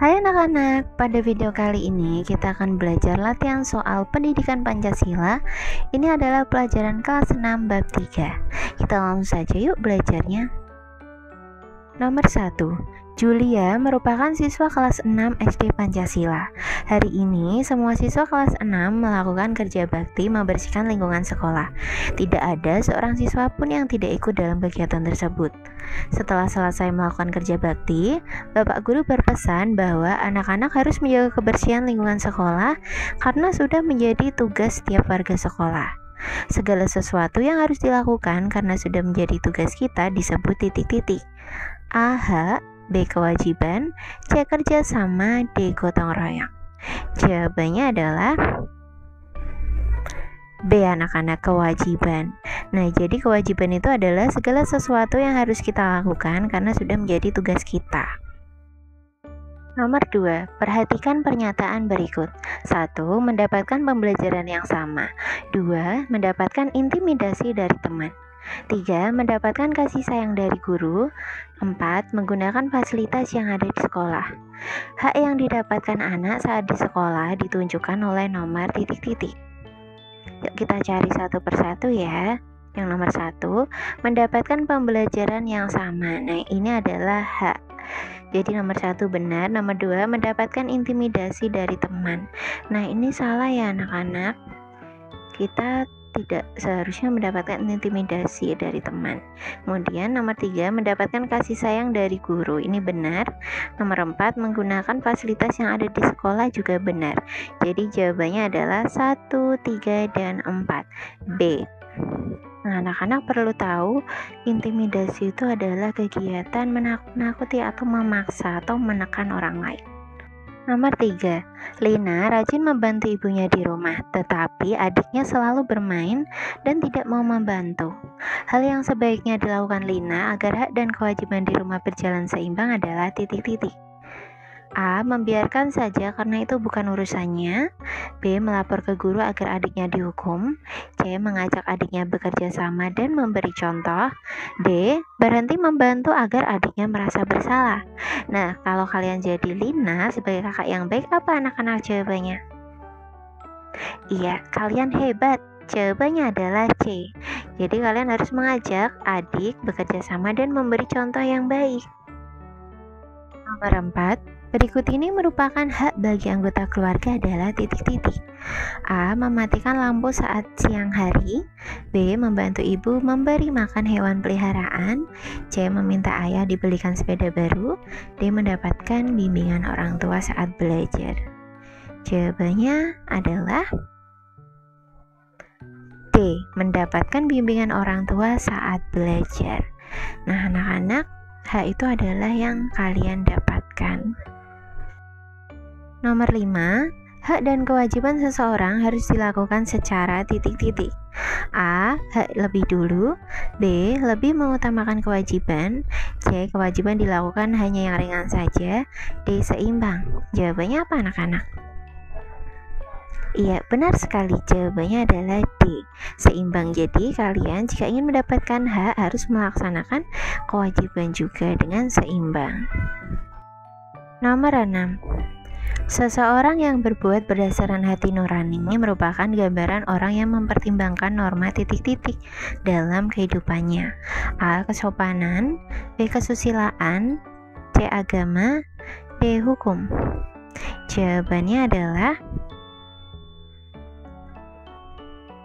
Hai anak-anak, pada video kali ini kita akan belajar latihan soal pendidikan Pancasila. Ini adalah pelajaran kelas 6 bab 3. Kita langsung saja yuk belajarnya. Nomor 1. Julia merupakan siswa kelas 6 SD Pancasila. Hari ini semua siswa kelas 6 melakukan kerja bakti membersihkan lingkungan sekolah. Tidak ada seorang siswa pun yang tidak ikut dalam kegiatan tersebut. Setelah selesai melakukan kerja bakti, Bapak Guru berpesan bahwa anak-anak harus menjaga kebersihan lingkungan sekolah karena sudah menjadi tugas setiap warga sekolah. Segala sesuatu yang harus dilakukan karena sudah menjadi tugas kita disebut titik-titik. A. Hak, B. Kewajiban, C. Kerjasama, D. Gotong royong. Jawabannya adalah B. Anak-anak, kewajiban. Nah, jadi kewajiban itu adalah segala sesuatu yang harus kita lakukan karena sudah menjadi tugas kita. Nomor 2. Perhatikan pernyataan berikut. 1. Mendapatkan pembelajaran yang sama. 2. Mendapatkan intimidasi dari teman. 3. Mendapatkan kasih sayang dari guru. 4. Menggunakan fasilitas yang ada di sekolah. Hak yang didapatkan anak saat di sekolah ditunjukkan oleh nomor titik-titik. Yuk kita cari satu persatu ya. Yang nomor 1, mendapatkan pembelajaran yang sama. Nah, ini adalah hak. Jadi nomor 1 benar, nomor 2 mendapatkan intimidasi dari teman. Nah, ini salah ya anak-anak. Kita tidak seharusnya mendapatkan intimidasi dari teman. Kemudian nomor 3 mendapatkan kasih sayang dari guru. Ini benar. Nomor 4 menggunakan fasilitas yang ada di sekolah juga benar. Jadi jawabannya adalah 1, 3, dan 4. B. Nah, anak-anak perlu tahu intimidasi itu adalah kegiatan menakut-nakuti atau memaksa atau menekan orang lain. Nomor 3, Lina rajin membantu ibunya di rumah, tetapi adiknya selalu bermain dan tidak mau membantu. Hal yang sebaiknya dilakukan Lina agar hak dan kewajiban di rumah berjalan seimbang adalah titik-titik. A. Membiarkan saja karena itu bukan urusannya. B. Melapor ke guru agar adiknya dihukum. C. Mengajak adiknya bekerja sama dan memberi contoh. D. Berhenti membantu agar adiknya merasa bersalah. Nah, kalau kalian jadi Lina sebagai kakak yang baik, apa anak-anak jawabannya? Iya, kalian hebat. Jawabannya adalah C. Jadi kalian harus mengajak adik bekerja sama dan memberi contoh yang baik. Nomor 4. Berikut ini merupakan hak bagi anggota keluarga adalah titik-titik. A. Mematikan lampu saat siang hari. B. Membantu ibu memberi makan hewan peliharaan. C. Meminta ayah dibelikan sepeda baru. D. Mendapatkan bimbingan orang tua saat belajar. Jawabannya adalah D. Mendapatkan bimbingan orang tua saat belajar. Nah, anak-anak, hak itu adalah yang kalian dapatkan. Nomor 5, hak dan kewajiban seseorang harus dilakukan secara titik-titik. A. Hak lebih dulu. B. Lebih mengutamakan kewajiban. C. Kewajiban dilakukan hanya yang ringan saja. D. Seimbang. Jawabannya apa anak-anak? Iya, benar sekali. Jawabannya adalah D. Seimbang. Jadi kalian jika ingin mendapatkan hak harus melaksanakan kewajiban juga dengan seimbang. Nomor 6. Seseorang yang berbuat berdasarkan hati nurani merupakan gambaran orang yang mempertimbangkan norma titik-titik dalam kehidupannya. A. Kesopanan. B. Kesusilaan. C. Agama. D. Hukum. Jawabannya adalah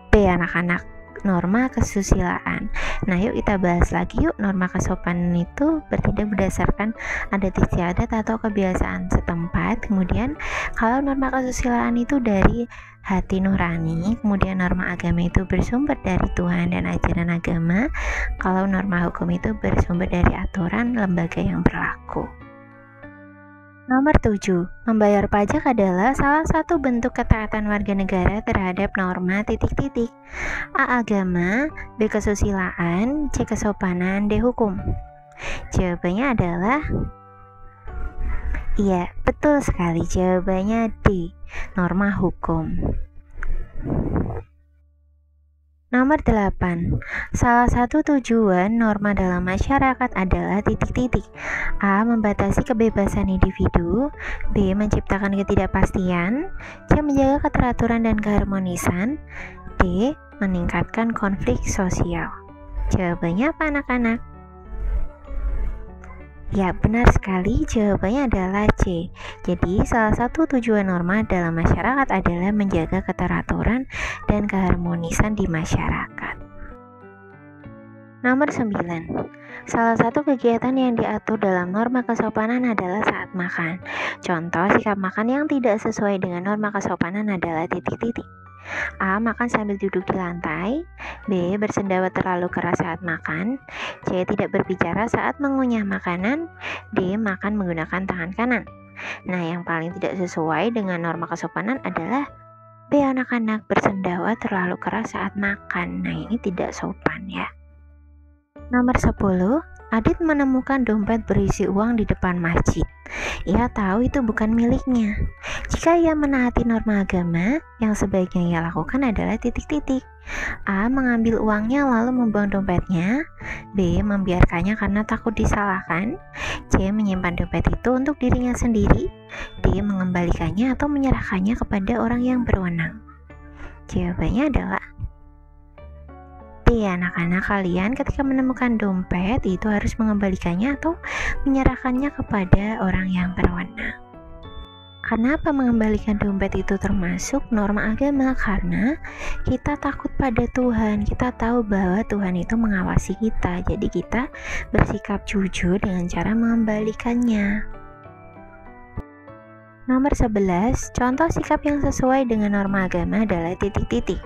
B. Anak-anak, norma kesusilaan. Nah, yuk kita bahas lagi yuk. Norma kesopanan itu bertindak berdasarkan adat istiadat atau kebiasaan setempat. Kemudian kalau norma kesusilaan itu dari hati nurani, kemudian norma agama itu bersumber dari Tuhan dan ajaran agama. Kalau norma hukum itu bersumber dari aturan lembaga yang berlaku. Nomor 7. Membayar pajak adalah salah satu bentuk ketaatan warga negara terhadap norma titik-titik. A. Agama. B. Kesusilaan. C. Kesopanan. D. Hukum. Jawabannya adalah iya, betul sekali. Jawabannya D. Norma hukum. Nomor 8. Salah satu tujuan norma dalam masyarakat adalah titik-titik. A. Membatasi kebebasan individu. B. Menciptakan ketidakpastian. C. Menjaga keteraturan dan keharmonisan. D. Meningkatkan konflik sosial. Jawabannya apa anak-anak? Ya, benar sekali. Jawabannya adalah C. Jadi, salah satu tujuan norma dalam masyarakat adalah menjaga keteraturan dan keharmonisan di masyarakat. Nomor 9. Salah satu kegiatan yang diatur dalam norma kesopanan adalah saat makan. Contoh sikap makan yang tidak sesuai dengan norma kesopanan adalah titik-titik. A. Makan sambil duduk di lantai. B. Bersendawa terlalu keras saat makan. C. Tidak berbicara saat mengunyah makanan. D. Makan menggunakan tangan kanan. Nah, yang paling tidak sesuai dengan norma kesopanan adalah B. Anak-anak bersendawa terlalu keras saat makan. Nah, ini tidak sopan ya. Nomor 10. Adit menemukan dompet berisi uang di depan masjid. Ia tahu itu bukan miliknya. Jika ia menaati norma agama, yang sebaiknya ia lakukan adalah titik-titik. A. Mengambil uangnya lalu membuang dompetnya. B. Membiarkannya karena takut disalahkan. C. Menyimpan dompet itu untuk dirinya sendiri. D. Mengembalikannya atau menyerahkannya kepada orang yang berwenang. Jawabannya adalah D. Anak-anak, kalian ketika menemukan dompet itu harus mengembalikannya atau menyerahkannya kepada orang yang berwenang. Kenapa mengembalikan dompet itu termasuk norma agama? Karena kita takut pada Tuhan. Kita tahu bahwa Tuhan itu mengawasi kita. Jadi kita bersikap jujur dengan cara mengembalikannya. Nomor 11. Contoh sikap yang sesuai dengan norma agama adalah titik-titik.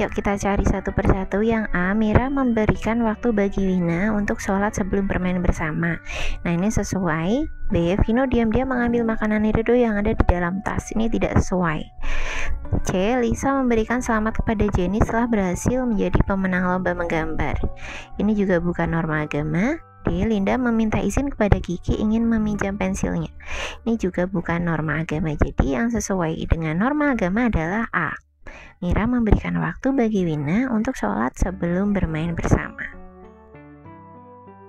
Yuk kita cari satu persatu. Yang A. Mira memberikan waktu bagi Wina untuk sholat sebelum bermain bersama. Nah, ini sesuai. B. Vino diam-diam mengambil makanan Rido yang ada di dalam tas. Ini tidak sesuai. C. Lisa memberikan selamat kepada Jenny setelah berhasil menjadi pemenang lomba menggambar. Ini juga bukan norma agama. D. Linda meminta izin kepada Kiki ingin meminjam pensilnya. Ini juga bukan norma agama. Jadi yang sesuai dengan norma agama adalah A. Mira memberikan waktu bagi Wina untuk sholat sebelum bermain bersama.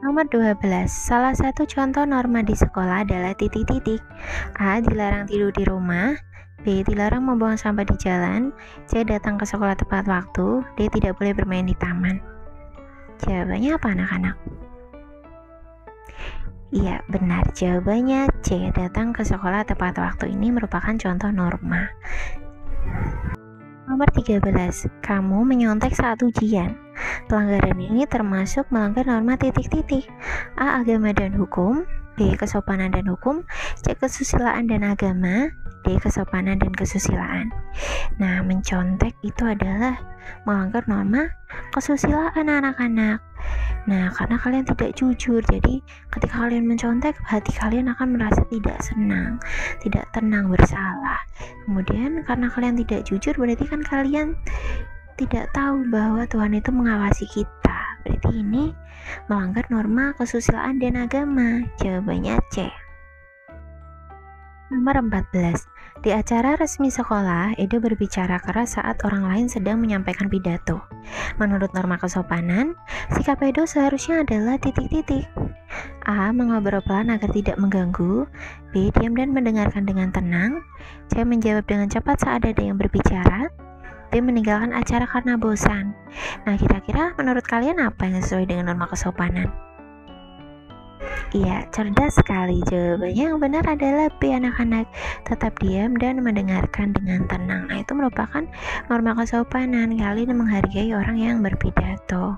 Nomor 12. Salah satu contoh norma di sekolah adalah titik-titik. A. Dilarang tidur di rumah. B. Dilarang membuang sampah di jalan. C. Datang ke sekolah tepat waktu. D. Tidak boleh bermain di taman. Jawabannya apa anak-anak? Iya, benar. Jawabannya C. Datang ke sekolah tepat waktu. Ini merupakan contoh norma. Nomor 13. Kamu menyontek saat ujian. Pelanggaran ini termasuk melanggar norma titik-titik. A. Agama dan hukum. B. Kesopanan dan hukum. C. Kesusilaan dan agama. D. Kesopanan dan kesusilaan. Nah, mencontek itu adalah melanggar norma kesusilaan anak-anak. Nah, karena kalian tidak jujur, jadi ketika kalian mencontek, hati kalian akan merasa tidak senang, tidak tenang, bersalah. Kemudian karena kalian tidak jujur, berarti kan kalian tidak tahu bahwa Tuhan itu mengawasi kita. Berarti ini melanggar norma kesusilaan dan agama. Jawabannya C. Nomor 14. Di acara resmi sekolah, Edo berbicara keras saat orang lain sedang menyampaikan pidato. Menurut norma kesopanan, sikap Edo seharusnya adalah titik-titik. A. Mengobrol pelan agar tidak mengganggu. B. Diam dan mendengarkan dengan tenang. C. Menjawab dengan cepat saat ada yang berbicara. D. Meninggalkan acara karena bosan. Nah, kira-kira menurut kalian apa yang sesuai dengan norma kesopanan? Iya, cerdas sekali. Jawabannya yang benar adalah B, anak-anak. Tetap diam dan mendengarkan dengan tenang. Nah, itu merupakan norma kesopanan. Kalian menghargai orang yang berpidato.